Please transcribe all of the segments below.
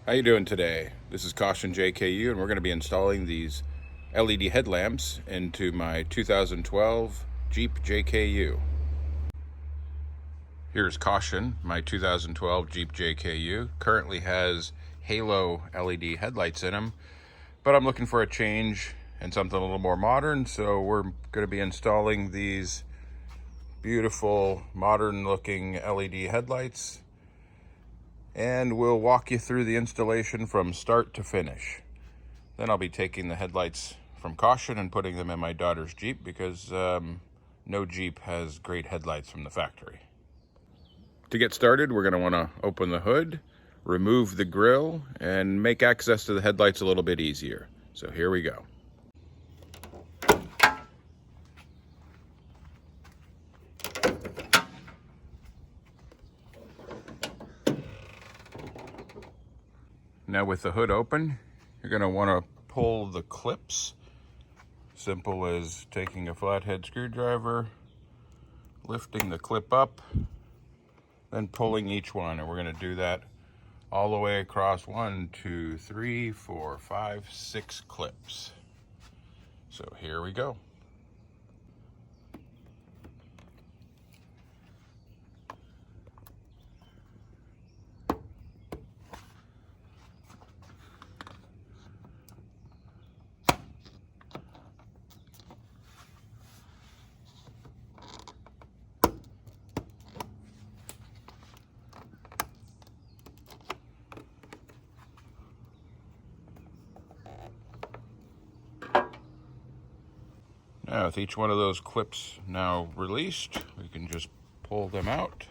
How you doing today? This is Caution JKU, and we're going to be installing these LED headlamps into my 2012 Jeep JKU. Here's Caution. My 2012 Jeep JKU currently has Halo LED headlights in them, but I'm looking for a change and something a little more modern, so we're going to be installing these beautiful modern looking LED headlights, and we'll walk you through the installation from start to finish. Then I'll be taking the headlights from Caution and putting them in my daughter's Jeep because no Jeep has great headlights from the factory. To get started, we're going to want to open the hood, remove the grille, and make access to the headlights a little bit easier. So here we go. Now with the hood open, you're going to want to pull the clips. Simple as taking a flathead screwdriver, lifting the clip up, then pulling each one. And we're going to do that all the way across 1, 2, 3, 4, 5, 6 clips. So here we go. Now with each one of those clips now released, we can just pull them out.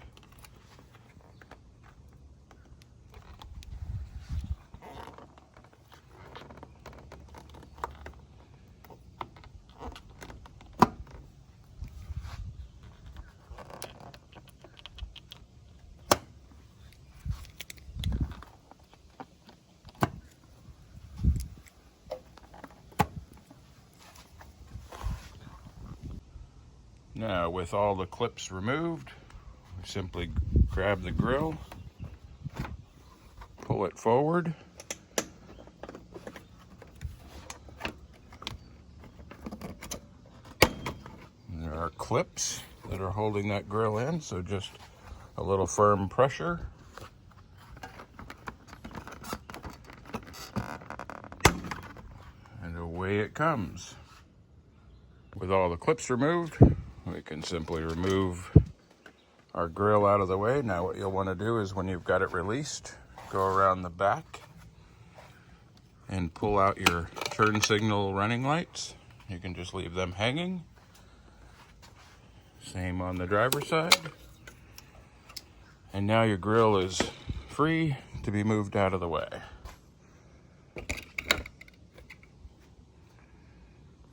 Now, with all the clips removed, we simply grab the grille, pull it forward, and there are clips that are holding that grille in, so just a little firm pressure. And away it comes. With all the clips removed, we can simply remove our grille out of the way. Now what you'll want to do is when you've got it released, go around the back and pull out your turn signal running lights. You can just leave them hanging. Same on the driver's side. And now your grille is free to be moved out of the way.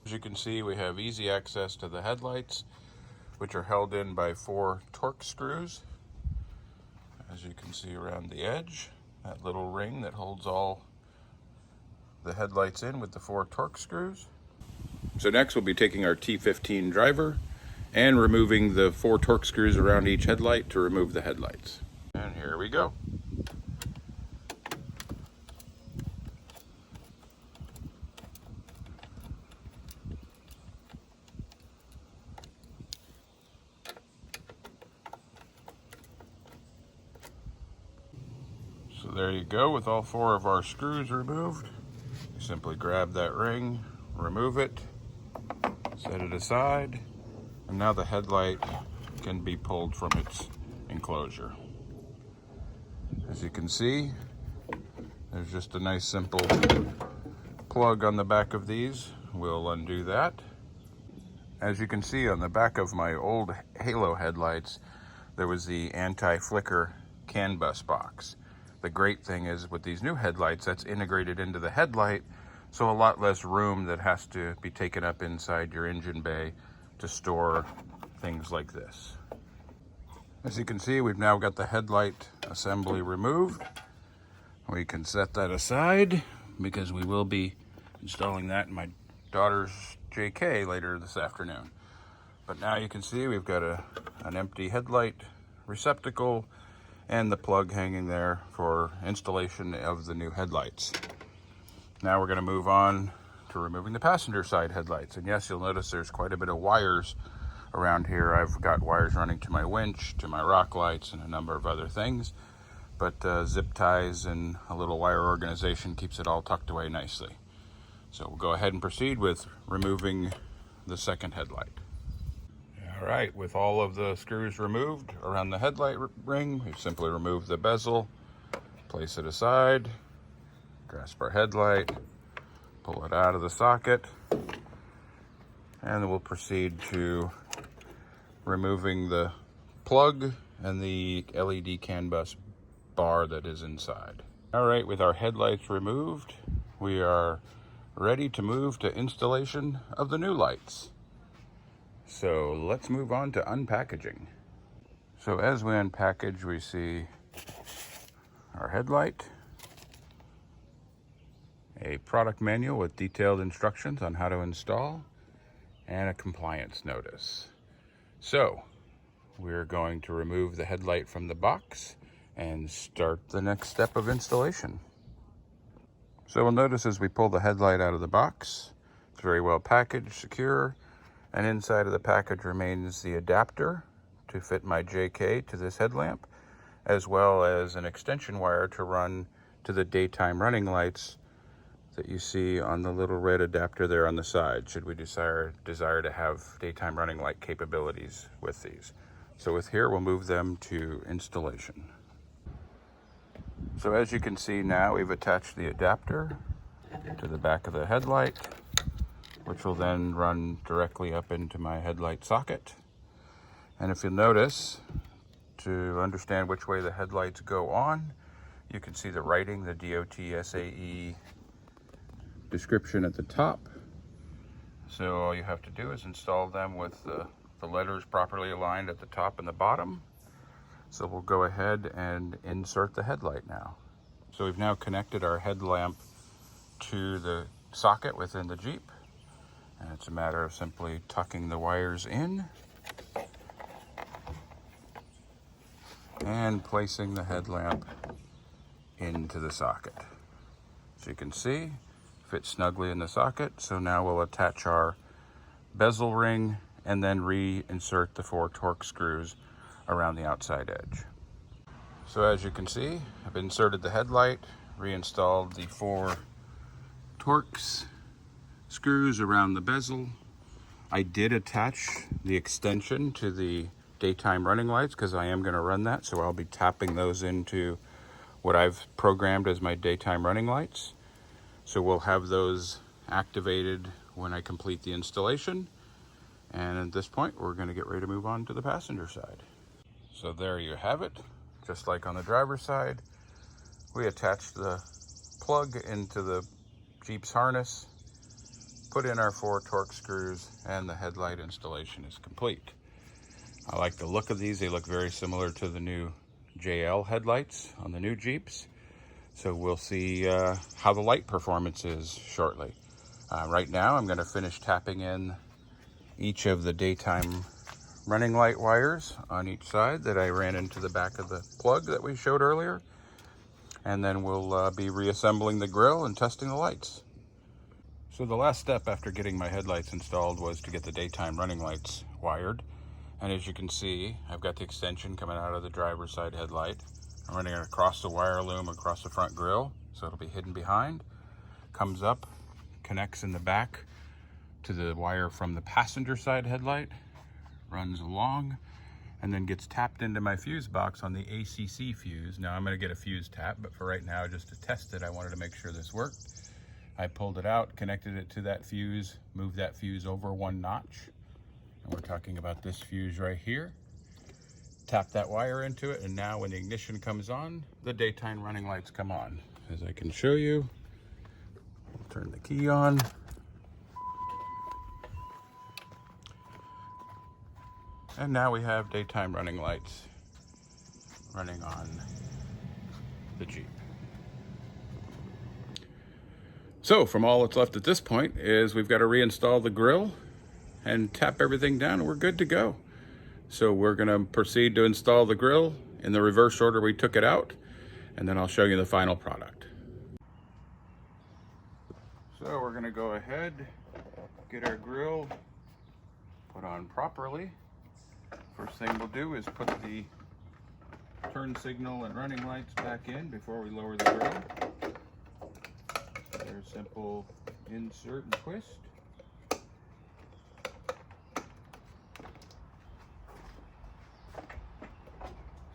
As you can see, we have easy access to the headlights, which are held in by 4 torque screws. As you can see around the edge, that little ring that holds all the headlights in with the 4 torque screws. So next we'll be taking our T15 driver and removing the 4 torque screws around each headlight to remove the headlights. And here we go. So there you go, with all 4 of our screws removed. You simply grab that ring, remove it, set it aside, and now the headlight can be pulled from its enclosure. As you can see, there's just a nice simple plug on the back of these. We'll undo that. As you can see on the back of my old Halo headlights, there was the anti-flicker CAN bus box. The great thing is with these new headlights, that's integrated into the headlight, so a lot less room that has to be taken up inside your engine bay to store things like this. As you can see, we've now got the headlight assembly removed. We can set that aside because we will be installing that in my daughter's JK later this afternoon. But now you can see we've got an empty headlight receptacle and the plug hanging there for installation of the new headlights. Now we're going to move on to removing the passenger side headlights. And yes, you'll notice there's quite a bit of wires around here. I've got wires running to my winch, to my rock lights, and a number of other things. But zip ties and a little wire organization keeps it all tucked away nicely. So we'll go ahead and proceed with removing the second headlight. All right, with all of the screws removed around the headlight ring, we simply remove the bezel, place it aside, grasp our headlight, pull it out of the socket, and then we'll proceed to removing the plug and the LED CAN bus bar that is inside. All right, with our headlights removed, we are ready to move to installation of the new lights. So let's move on to unpackaging. So as we unpackage, we see our headlight, a product manual with detailed instructions on how to install, and a compliance notice. So we're going to remove the headlight from the box and start the next step of installation. So we'll notice as we pull the headlight out of the box, it's very well packaged, secure, and inside of the package remains the adapter to fit my JK to this headlamp, as well as an extension wire to run to the daytime running lights that you see on the little red adapter there on the side, should we desire to have daytime running light capabilities with these. So with here, we'll move them to installation. So as you can see now, we've attached the adapter to the back of the headlight, which will then run directly up into my headlight socket. And if you'll notice, to understand which way the headlights go on, you can see the writing, the DOT SAE description at the top. So all you have to do is install them with the letters properly aligned at the top and the bottom. So we'll go ahead and insert the headlight now. So we've now connected our headlamp to the socket within the Jeep. And it's a matter of simply tucking the wires in and placing the headlamp into the socket. As you can see, fits snugly in the socket. So now we'll attach our bezel ring and then reinsert the 4 Torx screws around the outside edge. So as you can see, I've inserted the headlight, reinstalled the 4 Torx screws around the bezel. I did attach the extension to the daytime running lights because I am going to run that, so I'll be tapping those into what I've programmed as my daytime running lights. So we'll have those activated when I complete the installation. And at this point, we're going to get ready to move on to the passenger side. So there you have it. Just like on the driver's side, we attached the plug into the Jeep's harness, put in our 4 Torx screws, and the headlight installation is complete. I like the look of these. They look very similar to the new JL headlights on the new Jeeps. So we'll see how the light performance is shortly. Right now, I'm going to finish tapping in each of the daytime running light wires on each side that I ran into the back of the plug that we showed earlier. And then we'll be reassembling the grille and testing the lights. So the last step after getting my headlights installed was to get the daytime running lights wired. And as you can see, I've got the extension coming out of the driver's side headlight. I'm running it across the wire loom, across the front grille, so it'll be hidden behind. Comes up, connects in the back to the wire from the passenger side headlight, runs along, and then gets tapped into my fuse box on the ACC fuse. Now I'm going to get a fuse tap, but for right now, just to test it, I wanted to make sure this worked. I pulled it out, connected it to that fuse, moved that fuse over 1 notch. And we're talking about this fuse right here. Tap that wire into it, and now when the ignition comes on, the daytime running lights come on. As I can show you, I'll turn the key on. And now we have daytime running lights running on the Jeep. So from all that's left at this point is we've got to reinstall the grille and tap everything down and we're good to go. So we're going to proceed to install the grille in the reverse order we took it out, and then I'll show you the final product. So we're gonna go ahead, get our grill put on properly. First thing we'll do is put the turn signal and running lights back in before we lower the grill. There's a simple insert and twist.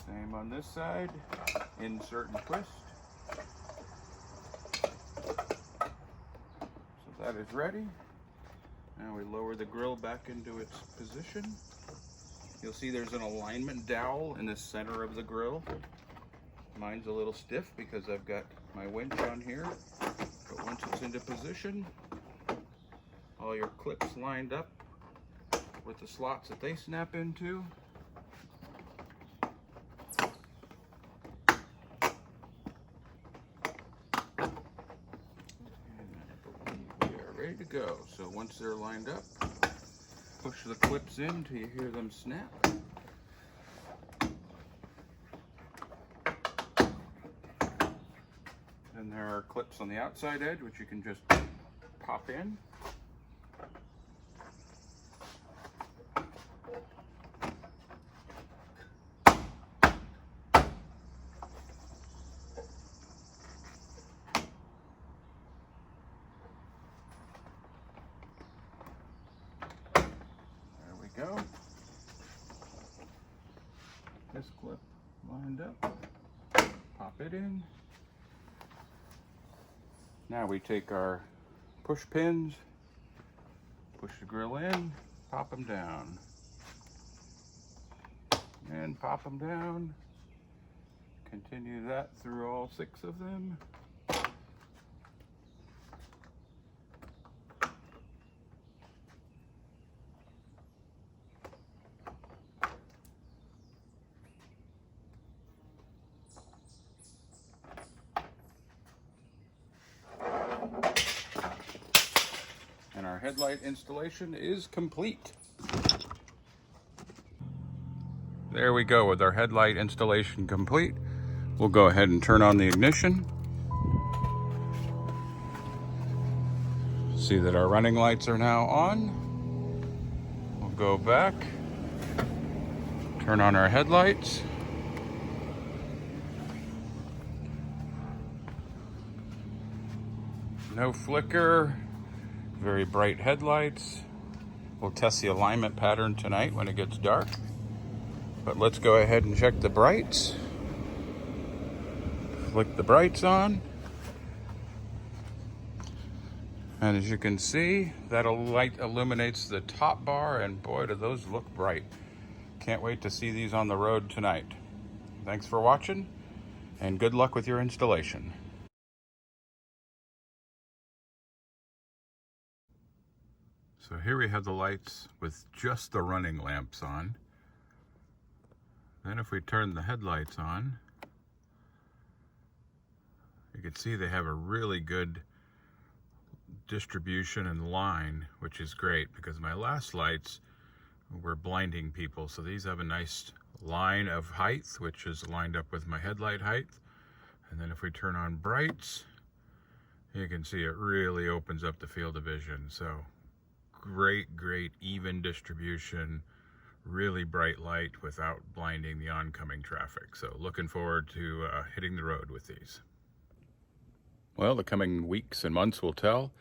Same on this side, insert and twist. So that is ready. Now we lower the grill back into its position. You'll see there's an alignment dowel in the center of the grill. Mine's a little stiff because I've got my winch on here, but once it's into position, all your clips lined up with the slots that they snap into. We are ready to go. So once they're lined up, push the clips in till you hear them snap. Then there are clips on the outside edge which you can just pop in. Go. This clip lined up, pop it in. Now we take our push pins, push the grill in, pop them down, and pop them down. Continue that through all 6 of them. And our headlight installation is complete. There we go with our headlight installation complete. We'll go ahead and turn on the ignition. See that our running lights are now on. We'll go back, turn on our headlights. No flicker. Very bright headlights. We'll test the alignment pattern tonight when it gets dark. But let's go ahead and check the brights. Flick the brights on. And as you can see, that light illuminates the top bar, and boy, do those look bright. Can't wait to see these on the road tonight. Thanks for watching, and good luck with your installation. So here we have the lights with just the running lamps on. Then if we turn the headlights on, you can see they have a really good distribution and line, which is great because my last lights were blinding people. So these have a nice line of height, which is lined up with my headlight height. And then if we turn on brights, you can see it really opens up the field of vision. So great even distribution, really bright light without blinding the oncoming traffic. So looking forward to hitting the road with these. Well, the coming weeks and months will tell,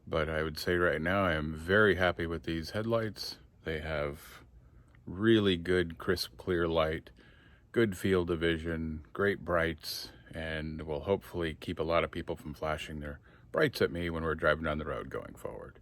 but I would say right now I am very happy with these headlights. They have really good crisp clear light, good field of vision, great brights, and will hopefully keep a lot of people from flashing their brights at me when we're driving down the road going forward.